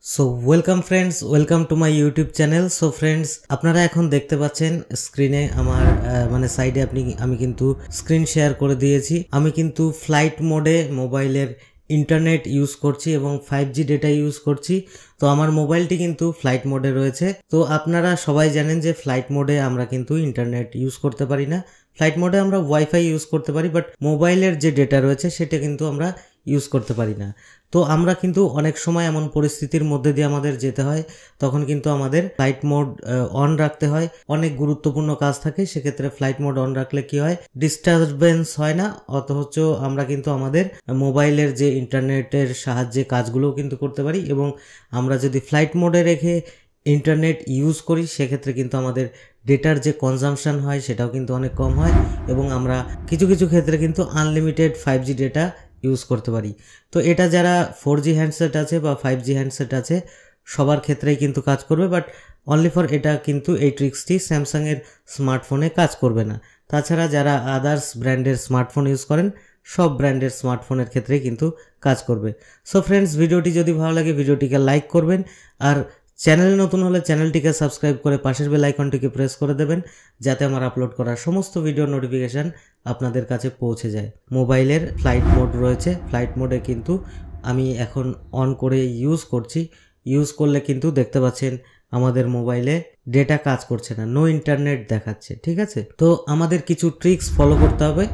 So welcome friends, welcome to my YouTube channel. So friends, আপনারা এখন দেখতে পাচ্ছেন স্ক্রিনে আমার সাইডে আমি কিন্তু স্ক্রিন শেয়ার করে দিয়েছি। আমি কিন্তু ফ্লাইট মোডে মোবাইলের ইন্টারনেট ইউজ করছি এবং 5G ডেটা ইউজ করছি। তো আমার মোবাইলটি কিন্তু ফ্লাইট মোডে রয়েছে। তো আপনারা সবাই জানেন যে ফ্লাইট মোডে আমরা কিন্তু ইন্টারনেট ইউজ করতে পারি না। ফ্লাইট মোডে আমরা ওয়াইফাই ইউজ করতে পারি, বাট মোবাইলের যে ডেটা রয়েছে সেটা কিন্তু আমরা ইউজ করতে পারি না। তো আমরা কিন্তু অনেক সময় এমন পরিস্থিতির মধ্যে দিয়ে আমাদের যেতে হয়, তখন কিন্তু আমাদের ফ্লাইট মোড অন রাখতে হয়। অনেক গুরুত্বপূর্ণ কাজ থাকে, সেক্ষেত্রে ফ্লাইট মোড অন রাখলে কি হয়, ডিস্টারবেন্স হয় না, অথচ আমরা কিন্তু আমাদের মোবাইলের যে ইন্টারনেটের সাহায্যে কাজগুলোও কিন্তু করতে পারি। এবং আমরা যদি ফ্লাইট মোডে রেখে ইন্টারনেট ইউজ করি সেক্ষেত্রে কিন্তু আমাদের ডেটার যে কনজামশন হয় সেটাও কিন্তু অনেক কম হয় এবং আমরা কিছু কিছু ক্ষেত্রে কিন্তু আনলিমিটেড 5G ডেটা ইউজ করতে পারি। তো এটা যারা 4G হ্যান্ডসেট আছে বা 5G হ্যান্ডসেট আছে সবার ক্ষেত্রেই কিন্তু কাজ করবে, বাট অনলি ফর এটা কিন্তু এই ট্রিক্সটি স্যামসাংয়ের স্মার্টফোনে কাজ করবে না। তাছাড়া যারা আদার্স ব্র্যান্ডের স্মার্টফোন ইউজ করেন সব ব্র্যান্ডের স্মার্টফোনের ক্ষেত্রেই কিন্তু কাজ করবে। সো ফ্রেন্ডস, ভিডিওটি যদি ভালো লাগে ভিডিওটিকে লাইক করবেন, আর চ্যানেলে নতুন হলে চ্যানেলটিকে সাবস্ক্রাইব করে পাশের বেল আইকনটিকে প্রেস করে দেবেন, যাতে আমার আপলোড করা সমস্ত ভিডিও নোটিফিকেশান আপনাদের কাছে পৌঁছে যায়। মোবাইলের ফ্লাইট মোড রয়েছে, ফ্লাইট মোডে কিন্তু আমি এখন অন করে ইউজ করছি। ইউজ করলে কিন্তু দেখতে পাচ্ছেন আমাদের মোবাইলে ডেটা কাজ করছে না, নো ইন্টারনেট দেখাচ্ছে। ঠিক আছে, তো আমাদের কিছু ট্রিক্স ফলো করতে হবে,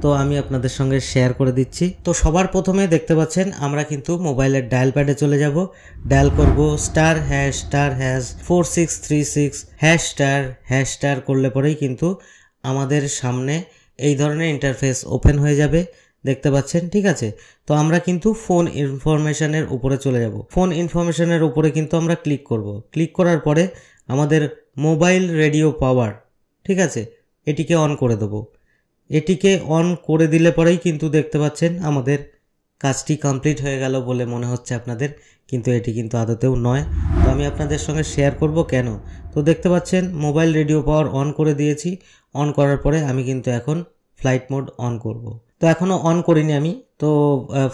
তো আমি আপনাদের সঙ্গে শেয়ার করে দিচ্ছি। তো সবার প্রথমে দেখতে পাচ্ছেন আমরা কিন্তু মোবাইলের ডায়াল প্যাডে চলে যাব। ডায়াল করব *##4636 #* করলে পরেই কিন্তু আমাদের সামনে এই ধরনের ইন্টারফেস ওপেন হয়ে যাবে, দেখতে পাচ্ছেন। ঠিক আছে, তো আমরা কিন্তু ফোন ইনফরমেশনের উপরে চলে যাব। ফোন ইনফরমেশনের উপরে কিন্তু আমরা ক্লিক করব। ক্লিক করার পরে আমাদের মোবাইল রেডিও পাওয়ার, ঠিক আছে, এটিকে অন করে দেবো। এটিকে অন করে দিলে পরেই কিন্তু দেখতে পাচ্ছেন আমাদের কাজটি কমপ্লিট হয়ে গেল বলে মনে হচ্ছে আপনাদের, কিন্তু এটি কিন্তু আদতেও নয়। তো আমি আপনাদের সঙ্গে শেয়ার করব কেন। তো দেখতে পাচ্ছেন মোবাইল রেডিও পাওয়ার অন করে দিয়েছি। অন করার পরে আমি কিন্তু এখন ফ্লাইট মোড অন করব। তো এখনও অন করিনি আমি। তো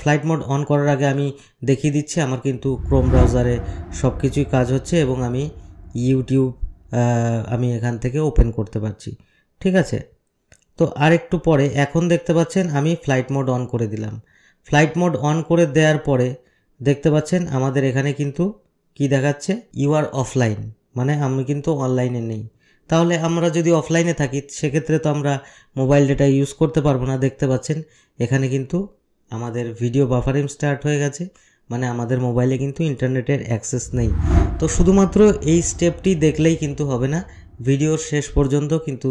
ফ্লাইট মোড অন করার আগে আমি দেখিয়ে দিচ্ছি আমার কিন্তু ক্রোম ব্রাউজারে সব কিছুই কাজ হচ্ছে এবং আমি ইউটিউব আমি এখান থেকে ওপেন করতে পারছি। ঠিক আছে, তো আর একটু পরে এখন দেখতে পাচ্ছেন আমি ফ্লাইট মোড অন করে দিলাম। ফ্লাইট মোড অন করে দেওয়ার পরে দেখতে পাচ্ছেন আমাদের এখানে কিন্তু কি দেখাচ্ছে, ইউ আর অফলাইন, মানে আমি কিন্তু অনলাইনে নেই। তাহলে আমরা যদি অফলাইনে থাকি সেক্ষেত্রে তো আমরা মোবাইল ডেটা ইউজ করতে পারবো না। দেখতে পাচ্ছেন এখানে কিন্তু আমাদের ভিডিও বাফারিং স্টার্ট হয়ে গেছে, মানে আমাদের মোবাইলে কিন্তু ইন্টারনেটের অ্যাক্সেস নেই। তো শুধুমাত্র এই স্টেপটি দেখলেই কিন্তু হবে না, ভিডিওর শেষ পর্যন্ত কিন্তু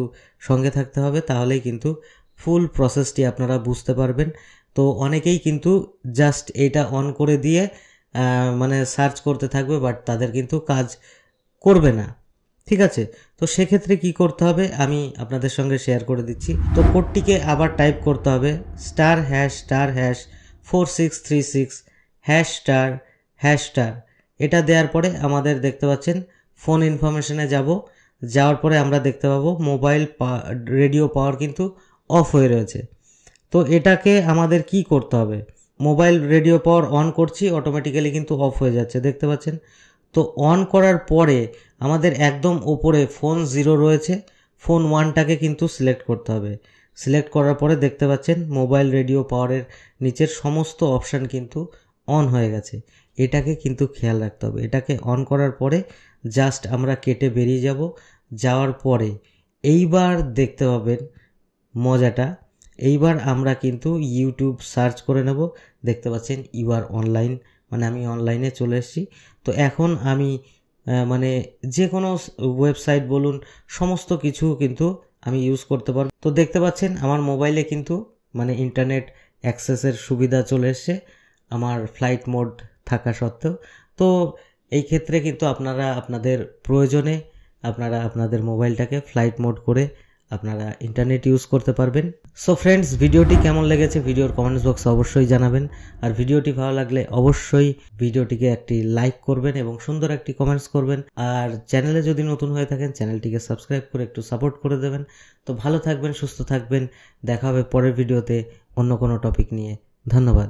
সঙ্গে থাকতে হবে, তাহলেই কিন্তু ফুল প্রসেসটি আপনারা বুঝতে পারবেন। তো অনেকেই কিন্তু জাস্ট এটা অন করে দিয়ে মানে সার্চ করতে থাকবে, বাট তাদের কিন্তু কাজ করবে না। ঠিক আছে, তো সেক্ষেত্রে কি করতে হবে আমি আপনাদের সঙ্গে শেয়ার করে দিচ্ছি। তো কোডটিকে আবার টাইপ করতে হবে *##4636 ##। এটা দেওয়ার পরে আমাদের দেখতে পাচ্ছেন ফোন ইনফরমেশনে যাওয়ার পরে আমরা দেখতে পাবো মোবাইল রেডিও পাওয়ার কিন্তু অফ হয়ে রয়েছে। তো এটাকে আমাদের কি করতে হবে, মোবাইল রেডিও পাওয়ার অন করছি, অটোমেটিক্যালি কিন্তু অফ হয়ে যাচ্ছে, দেখতে পাচ্ছেন। তো অন করার পরে আমাদের একদম ওপরে ফোন 0 রয়েছে, ফোন 1টাকে কিন্তু সিলেক্ট করতে হবে। সিলেক্ট করার পরে দেখতে পাচ্ছেন মোবাইল রেডিও পাওয়ারের নিচের সমস্ত অপশান কিন্তু অন হয়ে গেছে। এটাকে কিন্তু খেয়াল রাখতে হবে। এটাকে অন করার পরে জাস্ট আমরা কেটে বেরিয়ে যাওয়ার পরে এইবার দেখতে পাবেন মজাটা, এইবার আমরা কিন্তু ইউটিউব সার্চ করে নেব। দেখতে পাচ্ছেন ইউ আর অনলাইন, মানে আমি অনলাইনে চলে এসেছি। তো এখন আমি মানে যে কোনো ওয়েবসাইট বলুন সমস্ত কিছু কিন্তু আমি ইউজ করতে পারব। তো দেখতে পাচ্ছেন আমার মোবাইলে কিন্তু মানে ইন্টারনেট অ্যাক্সেসের সুবিধা চলে এসছে আমার ফ্লাইট মোড থাকা সত্ত্বেও। তো এই ক্ষেত্রে কিন্তু আপনারা আপনাদের প্রয়োজনে আপনারা আপনাদের মোবাইলটাকে ফ্লাইট মোড করে আপনারা ইন্টারনেট ইউজ করতে পারবেন। সো ফ্রেন্ডস, ভিডিওটি কেমন লেগেছে ভিডিওর কমেন্টস বক্সে অবশ্যই জানাবেন, আর ভিডিওটি ভালো লাগলে অবশ্যই ভিডিওটিকে একটি লাইক করবেন এবং সুন্দর একটি কমেন্টস করবেন, আর চ্যানেলে যদি নতুন হয়ে থাকেন চ্যানেলটিকে সাবস্ক্রাইব করে একটু সাপোর্ট করে দেবেন। তো ভালো থাকবেন, সুস্থ থাকবেন, দেখা হবে পরের ভিডিওতে অন্য কোনো টপিক নিয়ে। ধন্যবাদ।